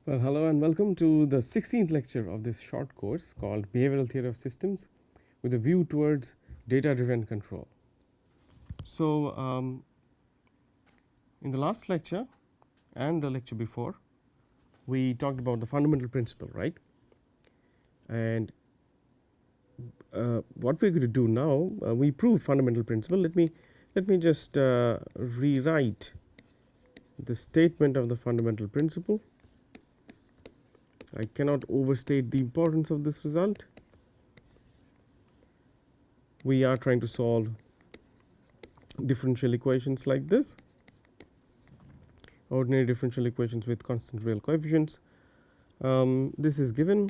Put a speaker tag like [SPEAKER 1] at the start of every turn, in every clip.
[SPEAKER 1] Well, hello and welcome to the 16th lecture of this short course called Behavioral Theory of Systems with a view towards data-driven control. So, in the last lecture and the lecture before, we talked about the fundamental principle, right? And what we're going to do now, we proved fundamental principle. Let me just rewrite the statement of the fundamental principle. I cannot overstate the importance of this result. We are trying to solve differential equations like this, ordinary differential equations with constant real coefficients. This is given,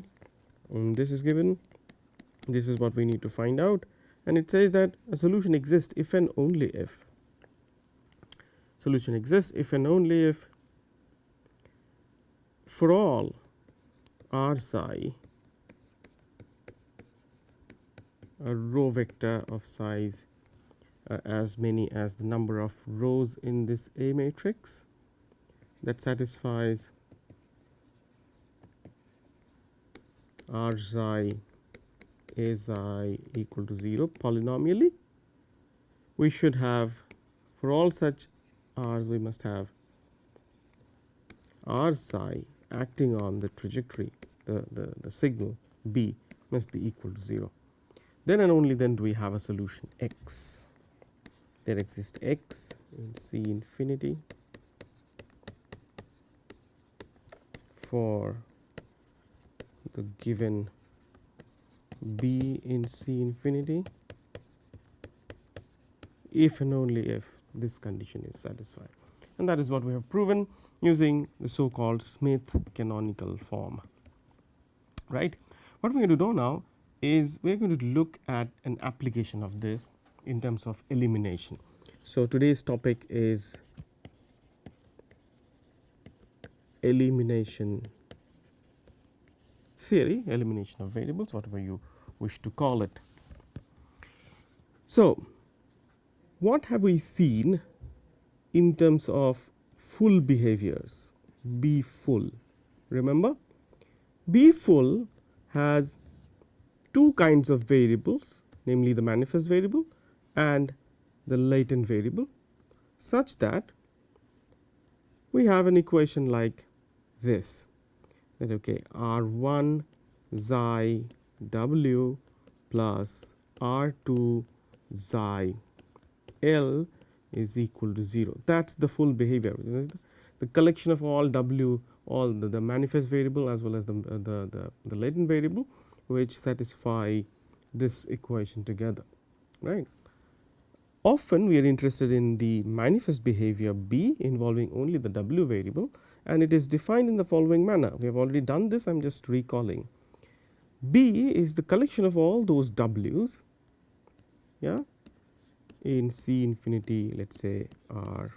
[SPEAKER 1] this is given, this is what we need to find out, and it says that a solution exists if and only if. Solution exists if and only if for all r psi a row vector of size as many as the number of rows in this A matrix that satisfies r psi a psi equal to 0 polynomially. We should have, for all such r's, we must have r psi acting on the trajectory, the signal b must be equal to 0. Then and only then do we have a solution x. There exists x in C infinity for the given b in C infinity if and only if this condition is satisfied. And that is what we have proven using the so called Smith canonical form. Right. What we are going to do now is we are going to look at an application of this in terms of elimination. So, today's topic is elimination theory, elimination of variables, whatever you wish to call it. So, what have we seen in terms of full behaviors? B full. Remember, B full has two kinds of variables, namely the manifest variable and the latent variable, such that we have an equation like this, that okay, r1 psi w plus r2 psi l is equal to 0. That is the full behavior, the collection of all w, all the manifest variable as well as the latent variable, which satisfy this equation together, right. Often we are interested in the manifest behavior b involving only the w variable, and it is defined in the following manner. We have already done this, I am just recalling. B is the collection of all those w's, yeah, in C infinity, let us say rq,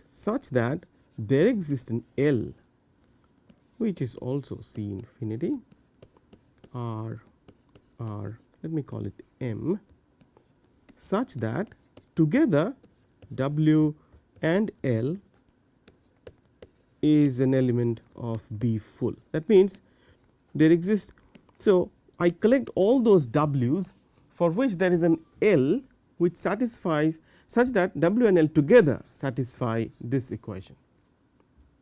[SPEAKER 1] such that there exists an L which is also C infinity r, let me call it m, such that together w and L is an element of B full. That means there exists, so I collect all those w's for which there is an L which satisfies, such that w and L together satisfy this equation.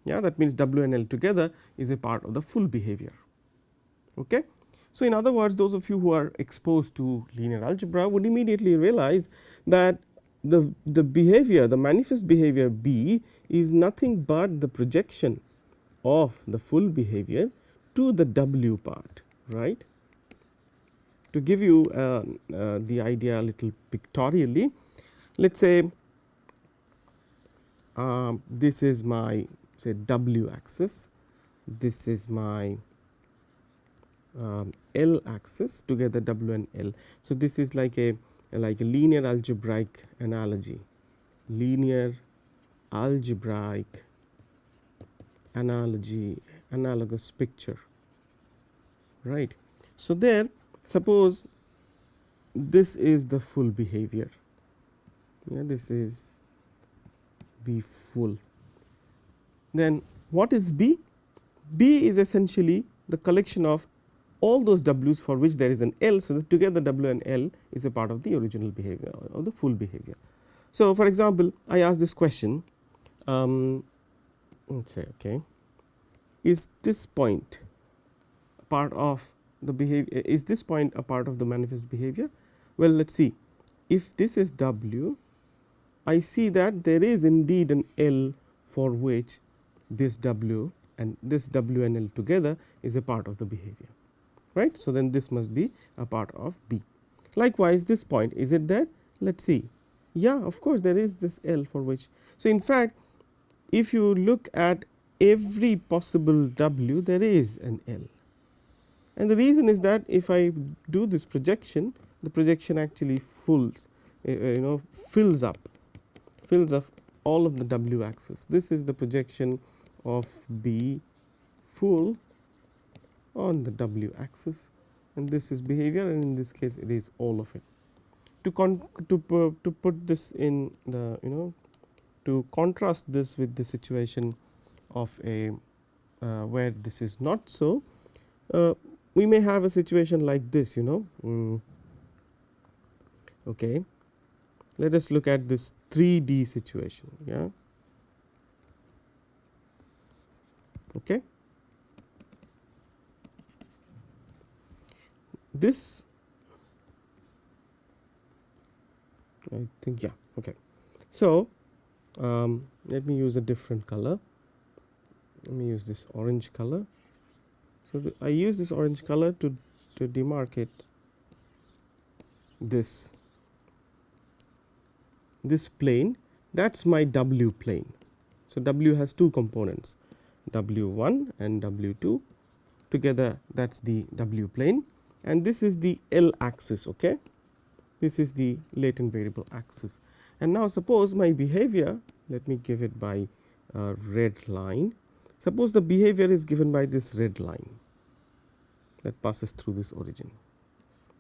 [SPEAKER 1] Yeah, that means w and L together is a part of the full behavior. Okay. So, in other words, those of you who are exposed to linear algebra would immediately realize that the behavior, the manifest behavior B is nothing but the projection of the full behavior to the w part, right. To give you the idea a little pictorially, let us say this is my, say, w axis, this is my L axis, together w and L. So, this is like a linear algebraic analogy, linear algebraic analogy, analogous picture, right. So, there suppose this is the full behavior, yeah, this is B full. Then what is B? B is essentially the collection of all those W's for which there is an L, so that together W and L is a part of the original behavior or the full behavior. So, for example, I ask this question, let's say, okay, is this point part of the behavior, is this point a part of the manifest behavior? Well, let us see. If this is W, I see that there is indeed an L for which this W and L together is a part of the behavior, right. So, then this must be a part of B. Likewise, this point, is it there? Let us see. Yeah, of course, there is this L for which. So, in fact, if you look at every possible W, there is an L. And the reason is that if I do this projection, the projection actually fills up all of the W axis. This is the projection of B full on the W axis, and this is behavior, and in this case it is all of it. To put this in the to contrast this with the situation of a where this is not so, we may have a situation like this, okay. Let us look at this 3D situation, yeah. Okay. This, I think, yeah, okay. So, let me use a different color. Let me use this orange color. So, I use this orange color to demarcate this plane. That is my W plane. So, W has two components, W1 and W2, together that is the W plane, and this is the L axis, okay. This is the latent variable axis. And now suppose my behavior, let me give it by a red line. Suppose the behavior is given by this red line that passes through this origin.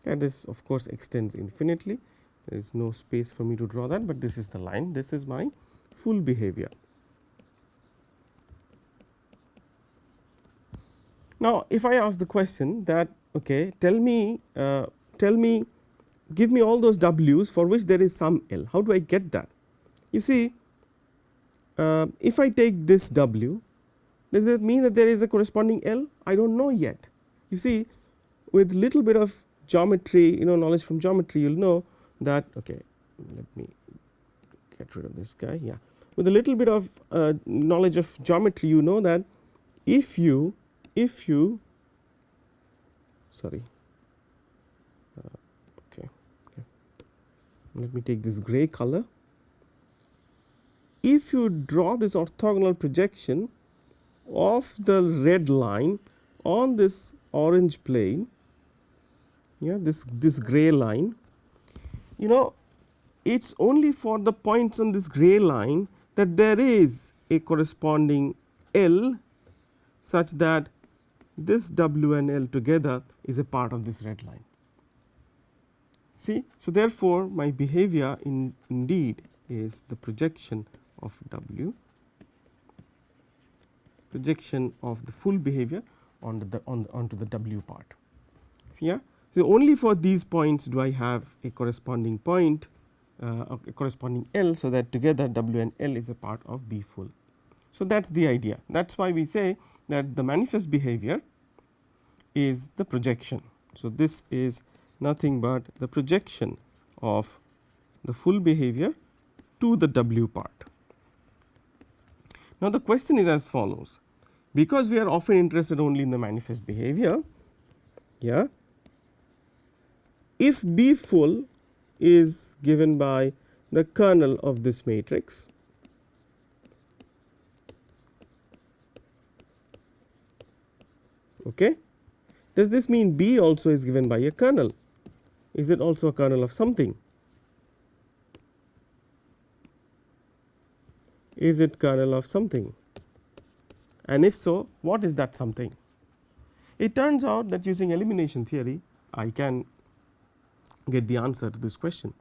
[SPEAKER 1] That is, of course, extends infinitely. There is no space for me to draw that, but this is the line. This is my full behavior. Now, if I ask the question that, okay, tell me, give me all those W's for which there is some L. How do I get that? You see, if I take this W, does it mean that there is a corresponding L? I do not know yet. You see, with little bit of geometry, knowledge from geometry, you will know that, okay, let me get rid of this guy, yeah. With a little bit of knowledge of geometry, you know that if you sorry, okay, let me take this gray color. If you draw this orthogonal projection of the red line on this orange plane, yeah, this gray line, it's only for the points on this gray line that there is a corresponding L such that this W and L together is a part of this red line. See, so therefore, my behavior indeed is the projection of W, projection of the full behavior onto the W part. See, yeah. So, only for these points do I have a corresponding point, a corresponding L, so that together W and L is a part of B full. So, that is the idea. That is why we say that the manifest behavior is the projection. So, this is nothing but the projection of the full behavior to the W part. Now, the question is as follows: because we are often interested only in the manifest behavior, yeah, if B full is given by the kernel of this matrix, okay, does this mean B also is given by a kernel? Is it also a kernel of something? Is it kernel of something? And if so, what is that something? It turns out that using elimination theory, I can get the answer to this question.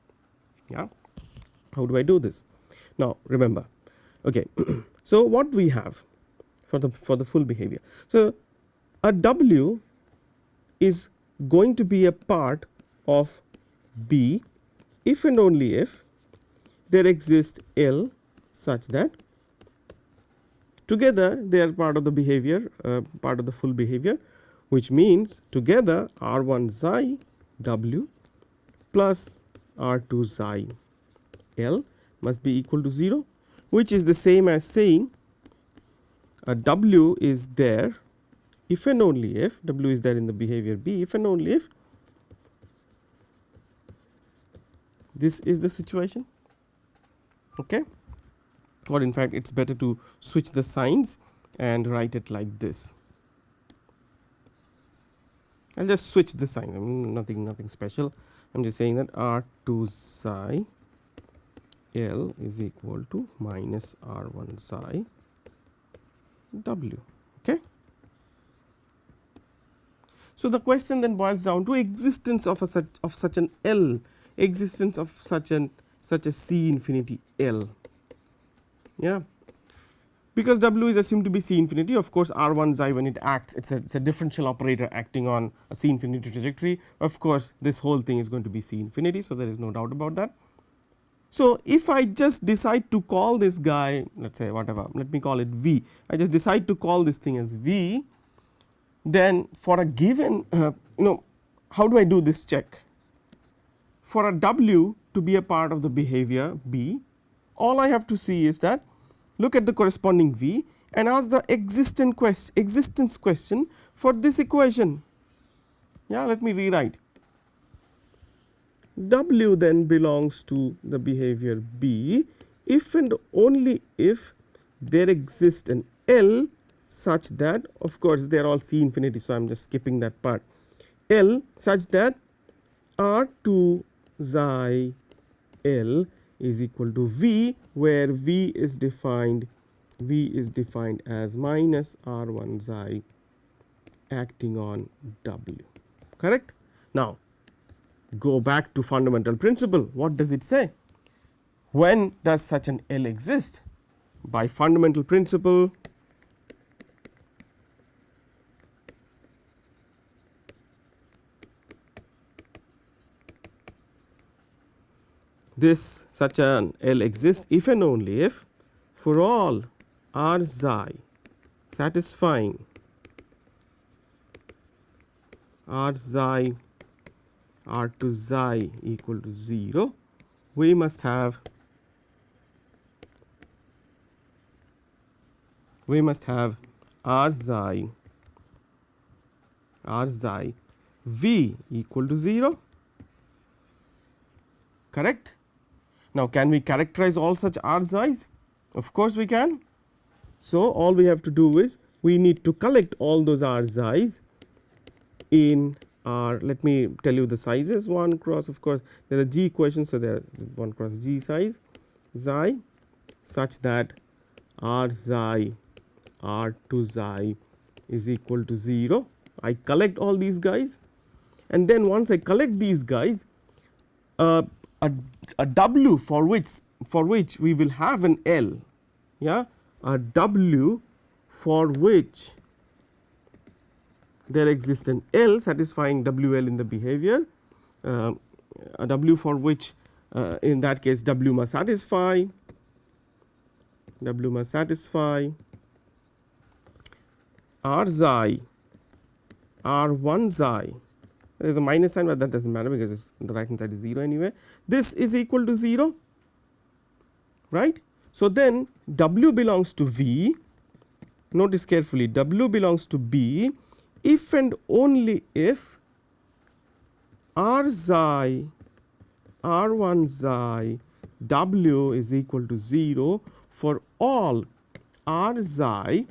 [SPEAKER 1] Yeah, how do I do this? Now, remember, Okay. So what we have for the full behavior, so a W is going to be a part of B if and only if there exists L such that together they are part of the behavior, part of the full behavior, which means together R1 psi W plus R2 psi L must be equal to 0, which is the same as saying a W is there if and only if W is there in the behavior B if and only if this is the situation. Okay, or in fact it's better to switch the signs and write it like this. I'll just switch the sign, I mean, nothing special. I'm just saying that R2 psi L is equal to minus R1 psi W. Okay. So the question then boils down to existence of such an L, existence of such a C infinity L. Yeah, because W is assumed to be C infinity, of course R1 psi when it acts, it's a differential operator acting on a C infinity trajectory. Of course this whole thing is going to be C infinity, so there is no doubt about that. So if I just decide to call this guy, let's say whatever, let me call it V, I just decide to call this thing as V, then for a given how do I do this check? For a W to be a part of the behavior B, all I have to see is that look at the corresponding V and ask the existence question for this equation. Yeah, let me rewrite. W then belongs to the behavior B if and only if there exists an L such that, of course they are all C infinity, so I am just skipping that part, L such that R2 psi L is equal to V, where V is defined as minus R1 psi acting on W. Correct? Now go back to fundamental principle. What does it say? When does such an L exist? By fundamental principle, this such an L exists if and only if for all R psi satisfying R psi R2 psi equal to 0, we must have R psi V equal to 0. Correct? Now can we characterize all such R psi's? Of course we can. So all we have to do is we need to collect all those R psi's in R. Let me tell you the sizes. 1 cross, of course there are G equations, so there are 1 cross G size psi such that R psi R2 psi is equal to 0. I collect all these guys, and then once I collect these guys, a W for which we will have an L, yeah, a W for which there exists an L satisfying WL in the behavior, a W for which in that case W must satisfy R psi R1 psi. There is a minus sign, but that does not matter because the right hand side is 0 anyway. This is equal to 0, right. So then W belongs to V, notice carefully, W belongs to B if and only if R psi R1 psi W is equal to 0 for all R psi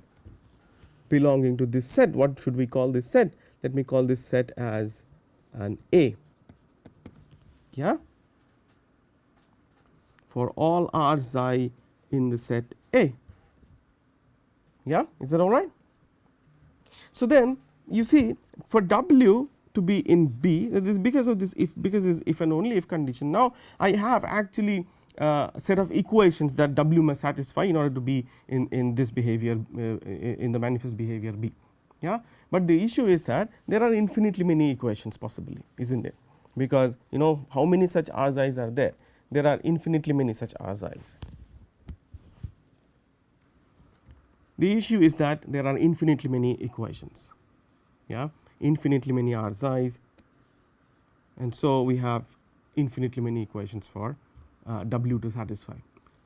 [SPEAKER 1] belonging to this set. What should we call this set? Let me call this set as an A. Yeah, for all R psi in the set A. Yeah, is that all right? So then you see, for W to be in B, this because of this if and only if condition. Now I have actually set of equations that W must satisfy in order to be in this behavior in the manifest behavior B. Yeah, but the issue is that there are infinitely many equations possibly, isn't it? Because you know how many such R's are there? There are infinitely many such R's. The issue is that there are infinitely many equations. Yeah, infinitely many R's, and so we have infinitely many equations for W to satisfy.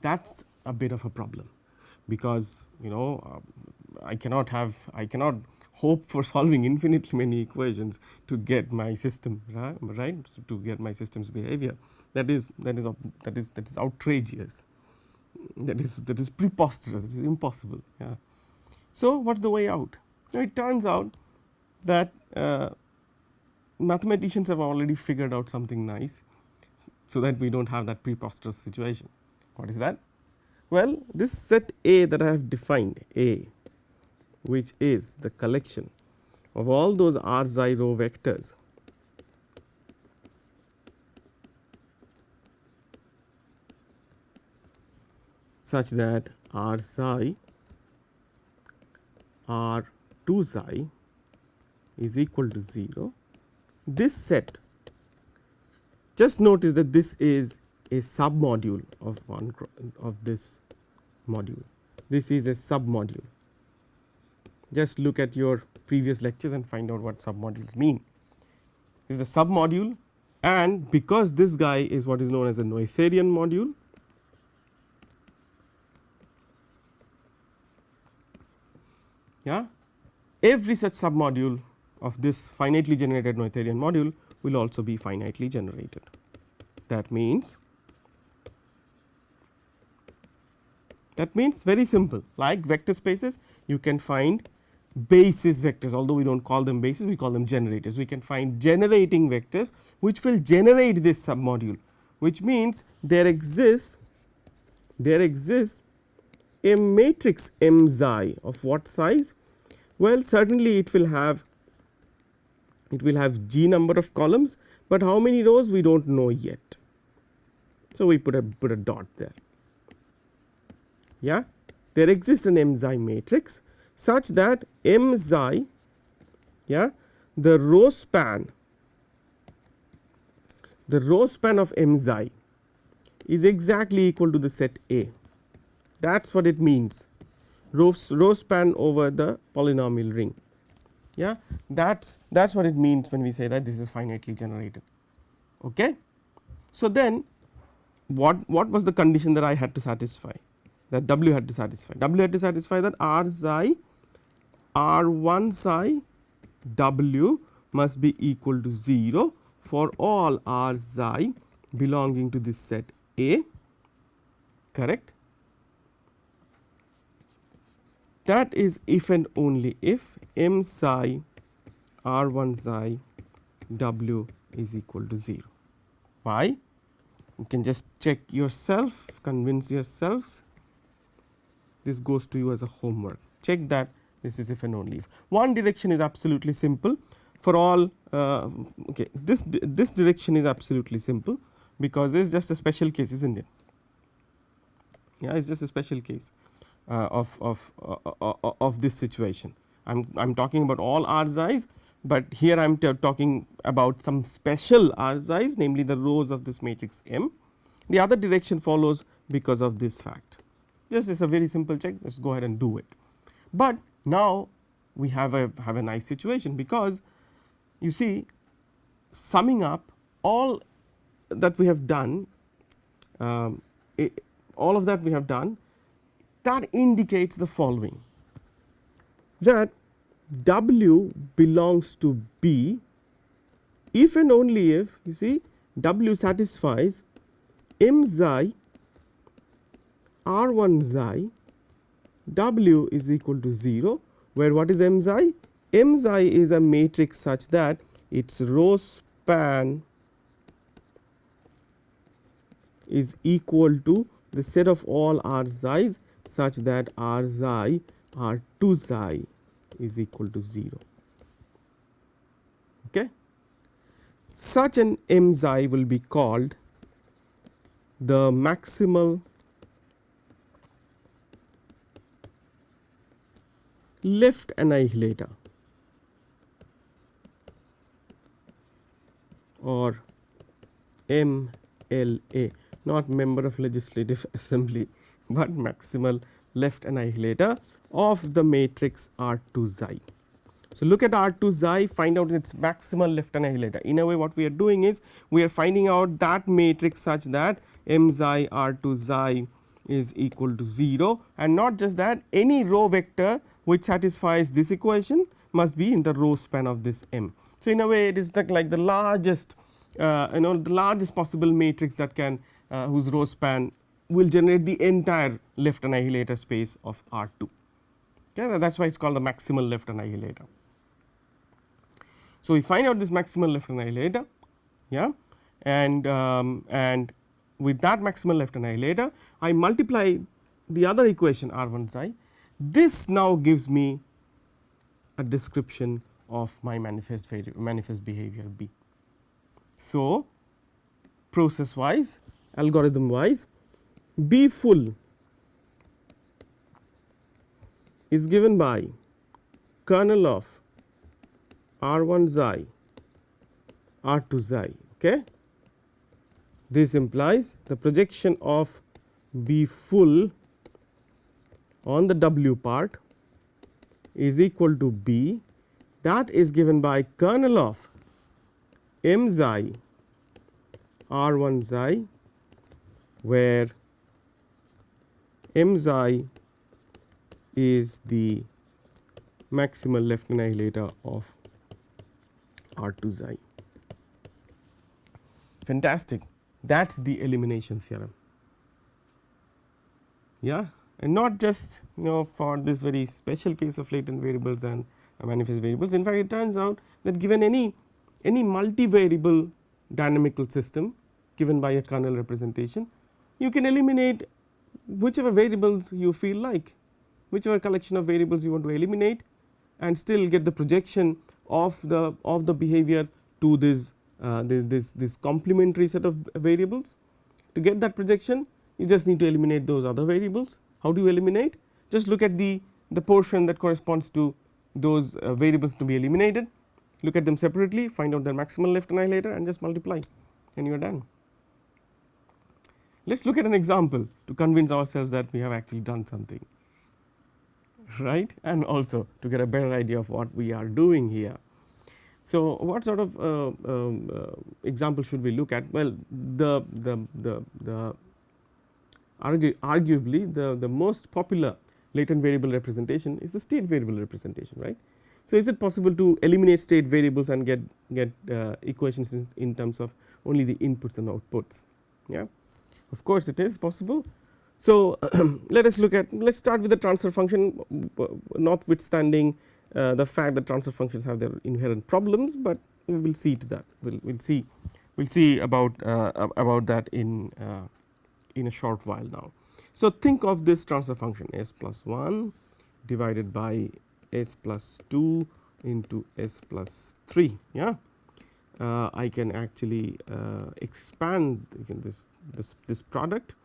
[SPEAKER 1] That's a bit of a problem, because you know I cannot hope for solving infinitely many equations to get my system right, to get my system's behavior. That is outrageous. That is preposterous. That is impossible. Yeah. So what's the way out? Now it turns out that mathematicians have already figured out something nice, so that we don't have that preposterous situation. What is that? Well, this set A that I have defined, A, which is the collection of all those Rxi row vectors such that Rxi R2 xi is equal to 0. This set, just notice that this is a submodule of this module. This is a submodule. Just look at your previous lectures and find out what submodules mean. This is a submodule, and because this guy is what is known as a Noetherian module, yeah, every such submodule of this finitely generated Noetherian module will also be finitely generated. That means very simple, like vector spaces, you can find basis vectors, although we do not call them bases, we call them generators. We can find generating vectors which will generate this submodule, which means there exists a matrix M xi of what size? Well, certainly it will have G number of columns, but how many rows we do not know yet. So we put a dot there. Yeah, there exists an M xi matrix such that M xi, yeah, the row span of M xi is exactly equal to the set A. That's what it means. Row span over the polynomial ring. Yeah, that's what it means when we say that this is finitely generated. Okay. So then what was the condition that I had to satisfy, that W had to satisfy? W had to satisfy that R xi R1 xi W must be equal to 0 for all R xi belonging to this set A, correct? That is if and only if M psi R1 psi W is equal to 0. Why? You can just check yourself, convince yourselves. This goes to you as a homework. Check that this is if and only if. One direction is absolutely simple for all. Okay, this direction is absolutely simple because it is just a special case, isn't it? Yeah, it's just a special case of this situation. I'm talking about all R's, but here I'm talking about some special R's, namely the rows of this matrix M. The other direction follows because of this fact. This is a very simple check. Let's go ahead and do it. But now we have a nice situation, because you see, summing up all that we have done, all of that we have done, that indicates the following: that W belongs to B if and only if, you see, W satisfies M xi R1 xi W is equal to 0, where what is M xi? M xi is a matrix such that its row span is equal to the set of all R xi's such that R xi R2 xi is equal to 0. Okay. Such an M xi will be called the maximal left annihilator or MLA, not member of legislative assembly, but maximal left annihilator of the matrix R2 xi. So, look at R2 xi, find out its maximal left annihilator. In a way, what we are doing is we are finding out that matrix such that M xi R2 xi is equal to 0, and not just that, any row vector which satisfies this equation must be in the row span of this M. So, in a way, it is like the largest the largest possible matrix that can whose row span will generate the entire left annihilator space of R2. Okay, that is why it is called the maximal left annihilator. So, we find out this maximal left annihilator, yeah, and with that maximal left annihilator, I multiply the other equation R1 xi. This now gives me a description of my manifest behavior B. So, process wise, algorithm wise, B full is given by kernel of R1 xi R2 xi. Okay. This implies the projection of B full on the W part is equal to B, that is given by kernel of M xi R1 xi, where M xi is the maximal left annihilator of R2 xi. Fantastic. That is the elimination theorem. Yeah, and not just for this very special case of latent variables and manifest variables. In fact, it turns out that given any multivariable dynamical system given by a kernel representation, you can eliminate whichever variables you feel like, whichever collection of variables you want to eliminate, and still get the projection of the behavior to this complementary set of variables. To get that projection, you just need to eliminate those other variables. How do you eliminate? Just look at the portion that corresponds to those variables to be eliminated, look at them separately, find out their maximal left annihilator, and just multiply, and you are done. Let us look at an example to convince ourselves that we have actually done something, right, and also to get a better idea of what we are doing here. So, what sort of example should we look at? Well, arguably the most popular latent variable representation is the state variable representation, right. So, is it possible to eliminate state variables and get equations in terms of only the inputs and outputs? Yeah, of course it is possible. So, let us start with the transfer function, notwithstanding the fact that transfer functions have their inherent problems, but we will see to that. We'll see about that in a short while now. So, think of this transfer function s plus 1 divided by s plus 2 into s plus 3. Yeah, I can actually expand this product.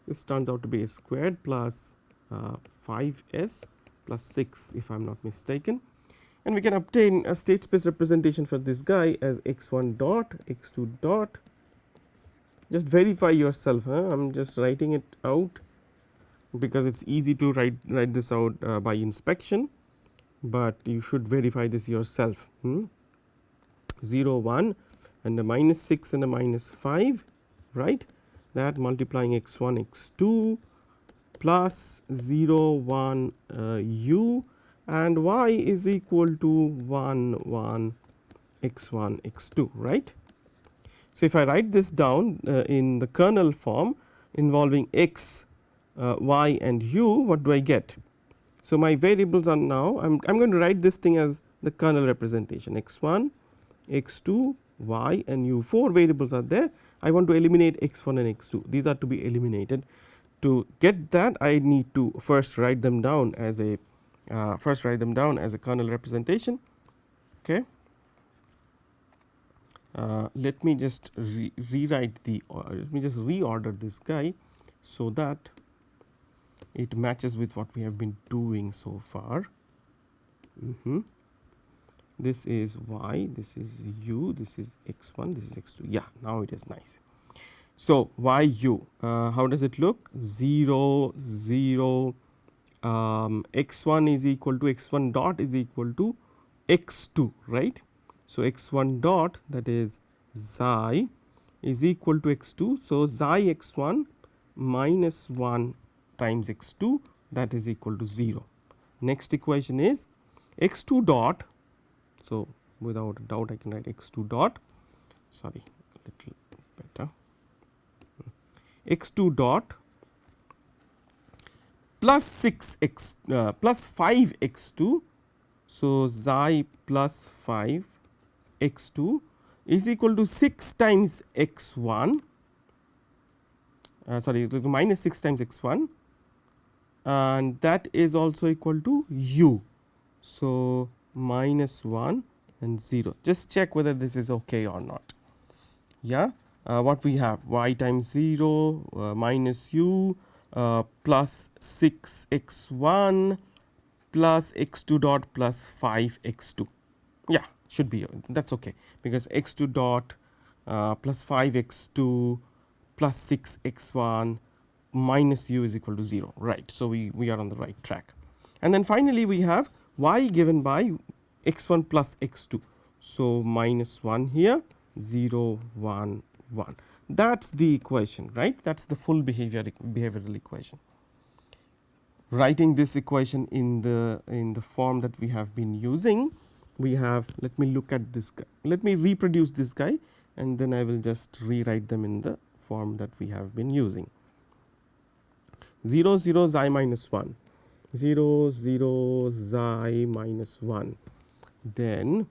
[SPEAKER 1] This turns out to be s squared plus 5s plus 6 if I am not mistaken, and we can obtain a state space representation for this guy as x1 dot x2 dot. Just verify yourself. I am just writing it out because it is easy to write this out by inspection, but you should verify this yourself. 0 1 and a minus 6 and a minus 5, right, that multiplying x1 x2 plus 0 1 u and y is equal to 1 1 x1 x2, right. So, if I write this down in the kernel form involving x, y and u, what do I get? So, my variables are now I am going to write this thing as the kernel representation x1, x2, y and u. 4 variables are there. I want to eliminate x1 and x2. These are to be eliminated. To get that, I need to first write them down as a kernel representation. Okay. Let me just rewrite the let me just reorder this guy so that it matches with what we have been doing so far. This is y, this is u, this is x1, this is x2. Yeah, now it is nice. So y u, how does it look? 0 0 x1 is equal to x1 dot is equal to x2, right? So x1 dot, that is xi, is equal to x2. So xi x1 minus 1 times x2, that is equal to 0. Next equation is x2 dot. So without a doubt I can write x2 dot, sorry, a little better, x2 dot plus 6x plus 5x2. So xi plus 5 x2 is equal to 6 times x1, sorry, minus 6 times x1, and that is also equal to u. So minus 1 and 0. Just check whether this is okay or not. Yeah, what we have, y times 0 minus u plus 6 x1 plus x2 dot plus 5 x2. Yeah, should be, that's okay, because x2 dot plus 5 x2 plus 6 x1 minus u is equal to 0, right. So we are on the right track. And then finally we have y given by x1 plus x2. So minus 1 here, 0 1 1. That's the equation, right. That's the full behavioral equation. Writing this equation in the form that we have been using, we have, let me look at this guy, let me reproduce this guy, and then I will just rewrite them in the form that we have been using. 0 0 xi minus 1, 0 0 xi minus 1, then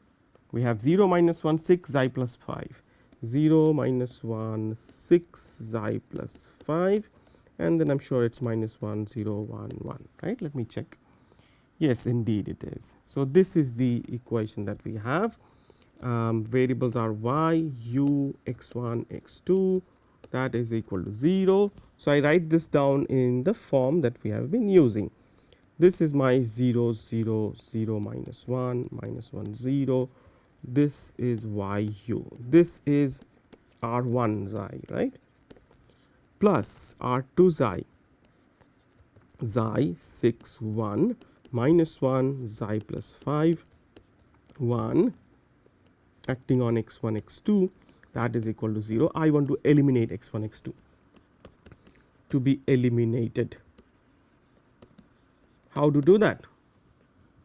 [SPEAKER 1] we have 0 minus 1 6 xi plus 5, 0 minus 1 6 xi plus 5, and then I am sure it is minus 1 0 1 1, right. Let me check. Yes, indeed it is. So this is the equation that we have. Variables are y, u, x1, x2, that is equal to 0. So I write this down in the form that we have been using. This is my 0 0 0 minus 1 minus 1 0. This is y u. This is r1 xi, right, plus r2 xi, xi 6 1 minus 1 xi plus 5 1 acting on x1 x2, that is equal to 0. I want to eliminate x1 x2 to be eliminated. How to do that?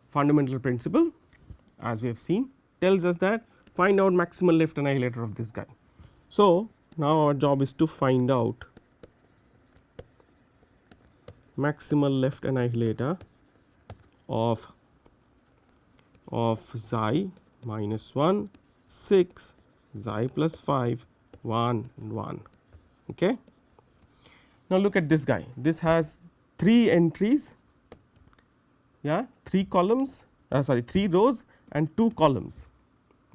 [SPEAKER 1] Fundamental principle, as we have seen, tells us that find out maximal left annihilator of this guy. So now our job is to find out maximal left annihilator of xi minus 1 6 xi plus 5 1 1. Okay. Now look at this guy. This has 3 entries, yeah, 3 columns, sorry, 3 rows and 2 columns.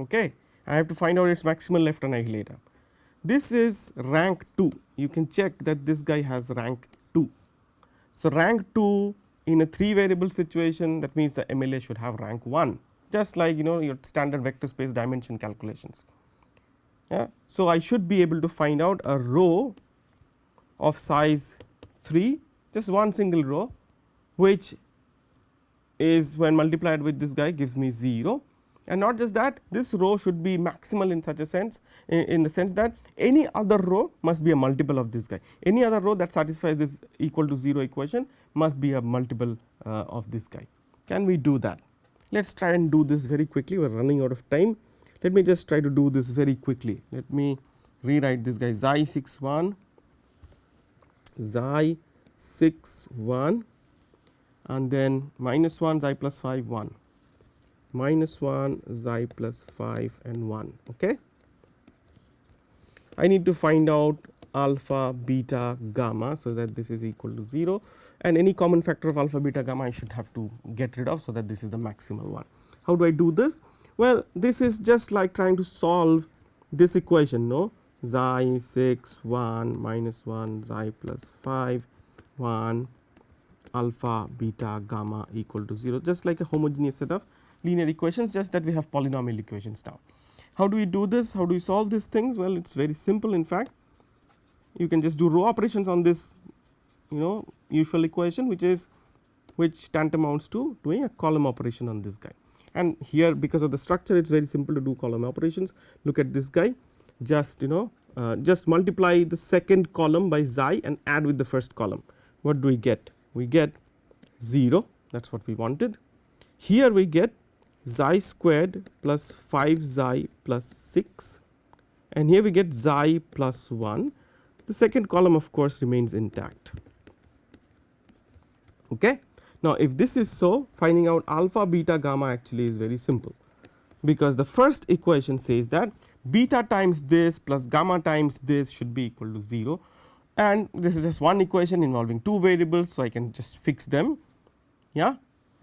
[SPEAKER 1] Okay. I have to find out its maximal left annihilator. This is rank 2. You can check that this guy has rank 2. So rank 2 in a 3 variable situation, that means the MLA should have rank 1, just like your standard vector space dimension calculations. Yeah. So I should be able to find out a row of size 3, just one single row, which is when multiplied with this guy gives me 0. And not just that, this row should be maximal in such a sense, in the sense that any other row must be a multiple of this guy. Any other row that satisfies this equal to 0 equation must be a multiple of this guy. Can we do that? Let us try and do this very quickly. We are running out of time. Let me just try to do this very quickly. Let me rewrite this guy, xi 6 1, xi 6 1, and then minus 1 xi plus 5 1, minus 1 xi plus 5 and 1. Okay. I need to find out alpha, beta, gamma, so that this is equal to 0, and any common factor of alpha, beta, gamma I should have to get rid of, so that this is the maximal one. How do I do this? Well, this is just like trying to solve this equation, no, xi 6 1 minus 1 xi plus 5 1 alpha beta gamma equal to 0, just like a homogeneous set of linear equations, just that we have polynomial equations now. How do we do this? How do we solve these things? Well, it's very simple. In fact, you can just do row operations on this, usual equation, which tantamounts to doing a column operation on this guy. And here, because of the structure, it's very simple to do column operations. Look at this guy, just just multiply the second column by xi and add with the first column. What do we get? We get 0, that is what we wanted. Here we get xi squared plus 5 xi plus 6, and here we get xi plus 1. The second column of course remains intact. Okay. Now, if this is so, finding out alpha beta gamma actually is very simple, because the first equation says that beta times this plus gamma times this should be equal to 0, and this is just one equation involving two variables. So, I can just fix them,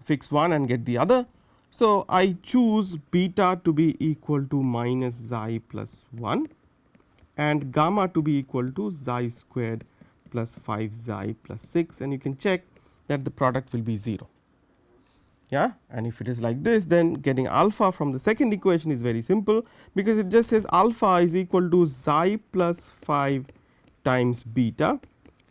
[SPEAKER 1] fix one and get the other. So, I choose beta to be equal to minus xi plus 1 and gamma to be equal to xi squared plus 5 xi plus 6, and you can check that the product will be 0. And if it is like this, then getting alpha from the second equation is very simple, because it just says alpha is equal to xi plus 5 times beta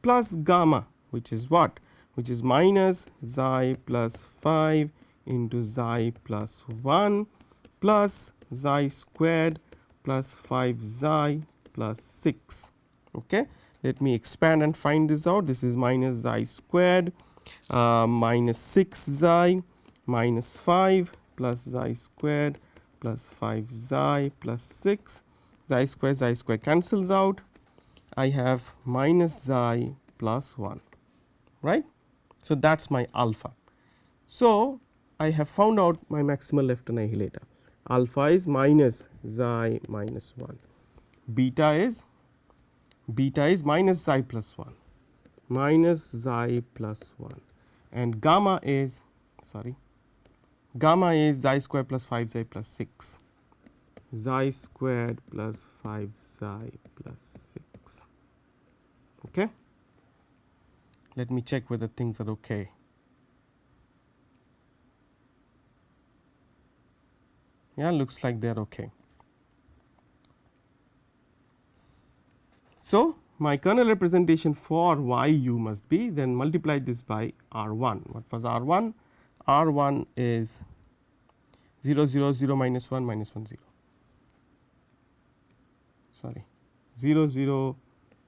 [SPEAKER 1] plus gamma, which is what? Which is minus xi plus 5 into xi plus 1 plus xi squared plus 5 xi plus 6. Okay. Let me expand and find this out. This is minus xi squared minus 6 xi minus 5 plus xi squared plus 5 xi plus 6. Xi squared cancels out. I have minus xi plus 1, right. So, that is my alpha. So, I have found out my maximal left annihilator. Alpha is minus xi minus 1, beta is minus xi plus 1, minus xi plus 1, and gamma is xi squared plus 5 xi plus 6, xi squared plus 5 xi plus 6. Okay. Let me check whether things are okay. Looks like they are okay. So, my kernel representation for yu must be, then multiply this by R1. What was R1? R1 is 0 0 0 minus 1 minus 1 0. Sorry, 0 0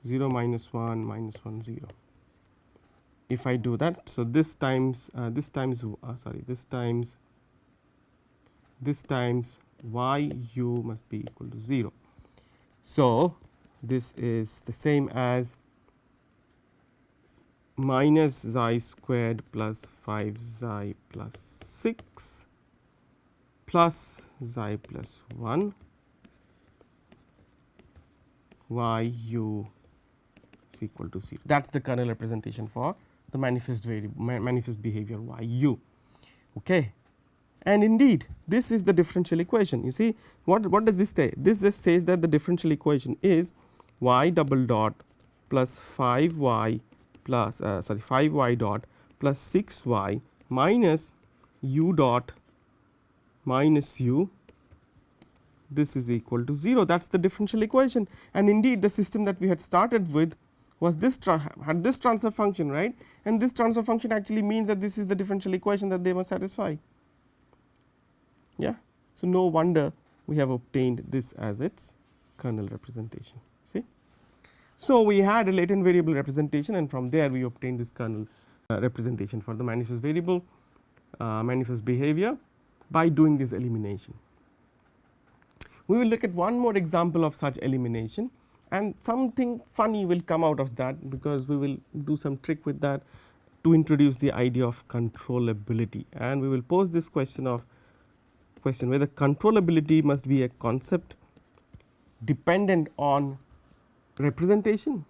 [SPEAKER 1] 0 minus 1 minus 1 0. If I do that, so this times yu must be equal to 0. So, this is the same as minus xi squared plus 5 xi plus 6 plus xi plus 1 yu is equal to 0. That is the kernel representation for the manifest behavior yu. Okay. And indeed, this is the differential equation. You see, what does this say? This just says that the differential equation is y double dot plus 5y plus 5y dot plus 6y minus u dot minus u. This is equal to 0. That is the differential equation. And indeed, the system that we had started with was this had this transfer function, right? And this transfer function actually means that this is the differential equation that they must satisfy. So, no wonder we have obtained this as its kernel representation. See. So, we had a latent variable representation, and from there we obtained this kernel representation for the manifest variable manifest behavior by doing this elimination. We will look at one more example of such elimination, and something funny will come out of that, because we will do some trick with that to introduce the idea of controllability, and we will pose this question whether controllability must be a concept dependent on representation,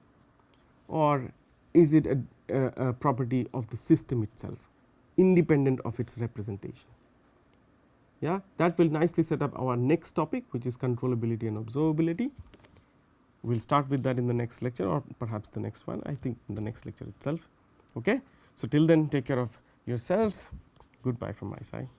[SPEAKER 1] or is it a property of the system itself independent of its representation. Yeah, that will nicely set up our next topic, which is controllability and observability. We will start with that in the next lecture, or perhaps the next one, I think in the next lecture itself. Okay. So, till then, take care of yourselves. Goodbye from my side.